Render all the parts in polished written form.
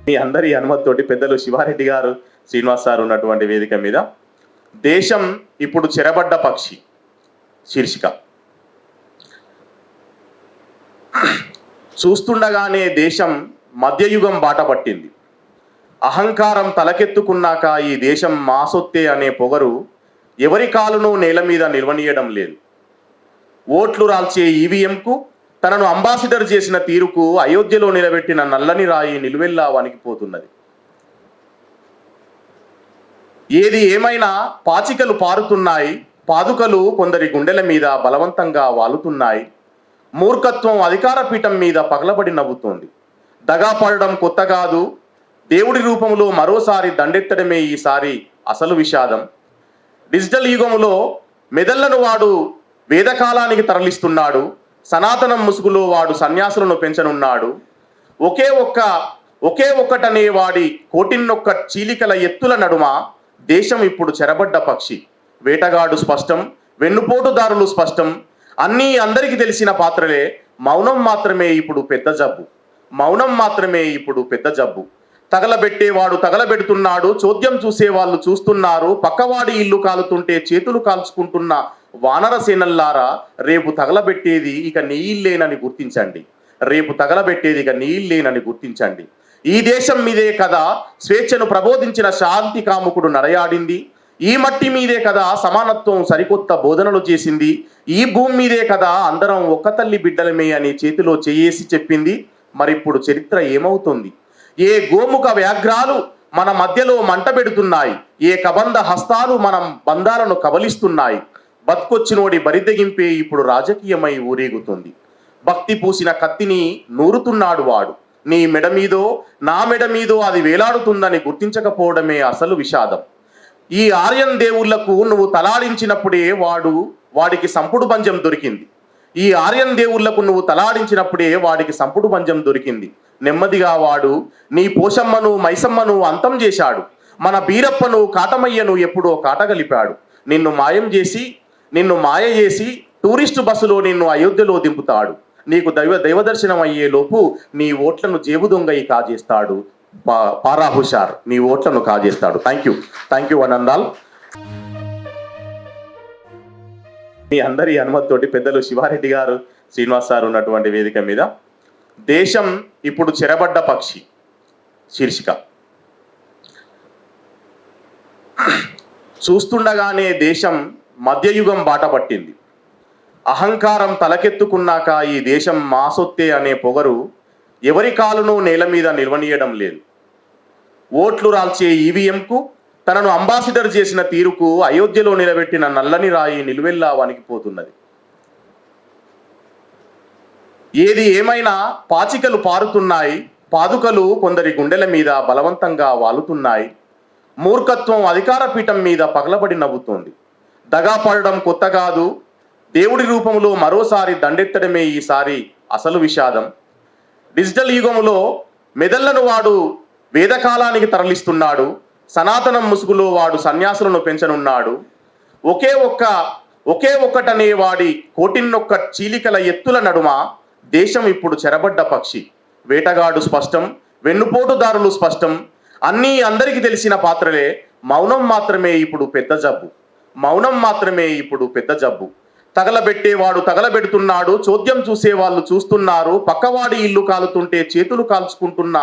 మీ అందరి అనుమతితోటి పెద్దలు శివారెడ్డి గారు, శ్రీనివాస్ సార్ ఉన్నటువంటి వేదిక మీద దేశం ఇప్పుడు చెరబడ్డ పక్షి శీర్షిక. చూస్తుండగానే దేశం మధ్యయుగం బాట పట్టింది. అహంకారం తలకెత్తుకున్నాక ఈ దేశం మాసొత్తే అనే పొగరు ఎవరి కాలును నేల మీద నిల్వనీయడం లేదు. ఓట్లు రాల్చే ఈవీఎంకు, తనను అంబాసిడర్ చేసిన తీరుకు అయోధ్యలో నిలబెట్టిన నల్లని రాయి నిలువెల్లా వణికిపోతున్నది. ఏది ఏమైనా పాచికలు పారుతున్నాయి, పాదుకలు కొందరి గుండెల మీద బలవంతంగా వాలుతున్నాయి. మూర్ఖత్వం అధికార పీఠం మీద పగలబడి నవ్వుతోంది. దగా పడడం కొత్త కాదు, దేవుడి రూపంలో మరోసారి దండెత్తడమే ఈసారి అసలు విషాదం. డిజిటల్ యుగంలో మెదళ్లను వాడు వేదకాలానికి తరలిస్తున్నాడు. సనాతనం ముసుగులో వాడు సన్యాసులను పెంచనున్నాడు. ఒకే ఒక్కటనే వాడి కోటిన్నొక్క చీలికల ఎత్తుల నడుమ దేశం ఇప్పుడు చెరబడ్డ పక్షి. వేటగాడు స్పష్టం, వెన్నుపోటుదారులు స్పష్టం, అన్నీ అందరికీ తెలిసిన పాత్రలే. మౌనం మాత్రమే ఇప్పుడు పెద్ద జబ్బు. మౌనం మాత్రమే ఇప్పుడు పెద్ద జబ్బు. తగలబెట్టేవాడు తగలబెడుతున్నాడు, చోద్యం చూసేవాళ్ళు చూస్తున్నారు. పక్కవాడి ఇల్లు కాలుతుంటే చేతులు కాల్చుకుంటున్న వానర సేనల్లారా, రేపు తగలబెట్టేది ఇక నీ ఇల్లేనని గుర్తించండి. రేపు తగలబెట్టేది ఇక నీ ఇల్లేనని గుర్తించండి. ఈ దేశం మీదే కదా స్వేచ్ఛను ప్రబోధించిన శాంతి కాముకుడు నడయాడింది. ఈ మట్టి మీదే కదా సమానత్వం సరికొత్త బోధనలు చేసింది. ఈ భూమి మీదే కదా అందరం ఒక్క తల్లి బిడ్డలమే అని చేతిలో చేయేసి చెప్పింది. మరిప్పుడు చరిత్ర ఏమవుతుంది? ఏ గోముఖ వ్యాఘ్రాలు మన మధ్యలో మంట పెడుతున్నాయి, ఏ కబంధ హస్తాలు మనం బంధాలను కబలిస్తున్నాయి. బతుకొచ్చినోడి బరిదెగింపే ఇప్పుడు రాజకీయమై ఊరేగుతుంది. భక్తి పూసిన కత్తిని నూరుతున్నాడు వాడు. నీ మెడ మీదో నా మెడ మీదో అది వేలాడుతుందని గుర్తించకపోవడమే అసలు విషాదం. ఈ ఆర్యన్ దేవుళ్లకు నువ్వు తలాడించినప్పుడే వాడికి సంపుడు బంజం దొరికింది. ఈ ఆర్యన్ దేవుళ్లకు నువ్వు తలాడించినప్పుడే వాడికి సంపుడు బంజం దొరికింది. నెమ్మదిగా వాడు నీ పోషమ్మను మైసమ్మను అంతం చేశాడు. మన బీరప్పను కాటమయ్యను ఎప్పుడో కాటగలిపాడు. నిన్ను మాయ చేసి టూరిస్టు బస్సులో నిన్ను అయోధ్యలో దింపుతాడు. నీకు దైవదర్శనం అయ్యే లోపు నీ ఓట్లను జేబు దొంగయి కాజేస్తాడు. పారా హుషార్, నీ ఓట్లను కాజేస్తాడు. Thank you అనందాల్. మీ అందరి అనుమతితోటి పెద్దలు శివారెడ్డి గారు, శ్రీనివాస్ సార్ ఉన్నటువంటి వేదిక మీద దేశం ఇప్పుడు చెరబడ్డ పక్షి శీర్షిక. చూస్తుండగానే దేశం మధ్యయుగం బాట పట్టింది. అహంకారం తలకెత్తుకున్నాక ఈ దేశం మాసొత్తే అనే పొగరు ఎవరి కాలును నేల మీద నిల్వనీయడం లేదు. ఓట్లు రాల్చే ఈవీఎంకు, తనను అంబాసిడర్ చేసిన తీరుకు అయోధ్యలో నిలబెట్టిన నల్లని రాయి నిలువెల్లా వణికిపోతున్నది. ఏది ఏమైనా పాచికలు పారుతున్నాయి, పాదుకలు కొందరి గుండెల మీద బలవంతంగా వాలుతున్నాయి. మూర్ఖత్వం అధికార పీఠం మీద పగలబడి నవ్వుతోంది. దగా పడడం కొత్త కాదు, దేవుడి రూపంలో మరోసారి దండెత్తడమే ఈసారి అసలు విషాదం. డిజిటల్ యుగంలో మెదళ్లను వాడు వేదకాలానికి తరలిస్తున్నాడు. సనాతనం ముసుగులో వాడు సన్యాసులను పెంచనున్నాడు. ఒకే ఒక్కటనే వాడి కోటిన్నొక్క చీలికల ఎత్తుల నడుమ దేశం ఇప్పుడు చెరబడ్డ పక్షి. వేటగాడు స్పష్టం, వెన్నుపోటుదారులు స్పష్టం, అన్నీ అందరికీ తెలిసిన పాత్రలే. మౌనం మాత్రమే ఇప్పుడు పెద్ద జబ్బు. మౌనం మాత్రమే ఇప్పుడు పెద్ద జబ్బు. తగలబెట్టేవాడు తగలబెడుతున్నాడు, చోద్యం చూసేవాళ్ళు చూస్తున్నారు. పక్కవాడి ఇల్లు కాలుతుంటే చేతులు కాల్చుకుంటున్న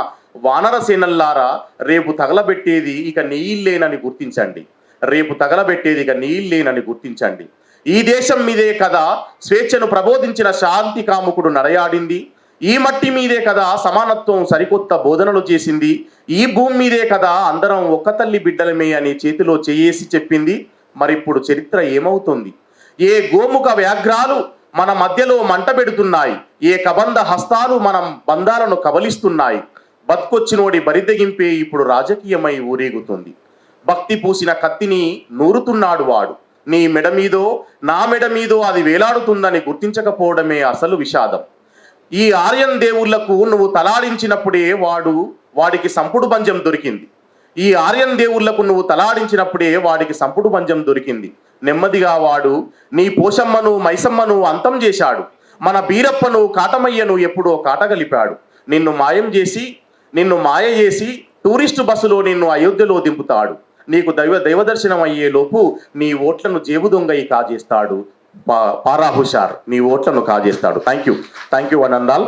వానర సేనల్లారా, రేపు తగలబెట్టేది ఇక నీ ఇల్లేనని గుర్తించండి. రేపు తగలబెట్టేది ఇక నీ ఇల్లేనని గుర్తించండి. ఈ దేశం మీదే కదా స్వేచ్ఛను ప్రబోధించిన శాంతి కాముకుడు నడయాడింది. ఈ మట్టి మీదే కదా సమానత్వం సరికొత్త బోధనలు చేసింది. ఈ భూమి మీదే కదా అందరం ఒక్క తల్లి బిడ్డలమే అని చేతిలో చేయేసి చెప్పింది. మరిప్పుడు చరిత్ర ఏమవుతుంది? ఏ గోముఖ వ్యాఘ్రాలు మన మధ్యలో మంట పెడుతున్నాయి, ఏ కబంధ హస్తాలు మనం బంధాలను కబలిస్తున్నాయి. బతుకొచ్చినోడి బరిదెగింపే ఇప్పుడు రాజకీయమై ఊరేగుతుంది. భక్తి పూసిన కత్తిని నూరుతున్నాడు వాడు. నీ మెడ మీదో నా మెడ మీదో అది వేలాడుతుందని గుర్తించకపోవడమే అసలు విషాదం. ఈ ఆర్యన్ దేవుళ్లకు నువ్వు తలాడించినప్పుడే వాడికి సంపుడు బంజం దొరికింది. ఈ ఆర్యన్ దేవుళ్లకు నువ్వు తలాడించినప్పుడే వాడికి సంపుడు బంజం దొరికింది. నెమ్మదిగా వాడు నీ పోషమ్మను మైసమ్మను అంతం చేశాడు. మన బీరప్పను కాటమయ్యను ఎప్పుడో కాటగలిపాడు. నిన్ను నిన్ను మాయ చేసి టూరిస్టు బస్సులో నిన్ను అయోధ్యలో దింపుతాడు. నీకు దైవ దర్శనం అయ్యే లోపు నీ ఓట్లను జేబు దొంగయి కాజేస్తాడు. పారా హుషార్, నీ ఓట్లను కాజేస్తాడు. Thank you one and all.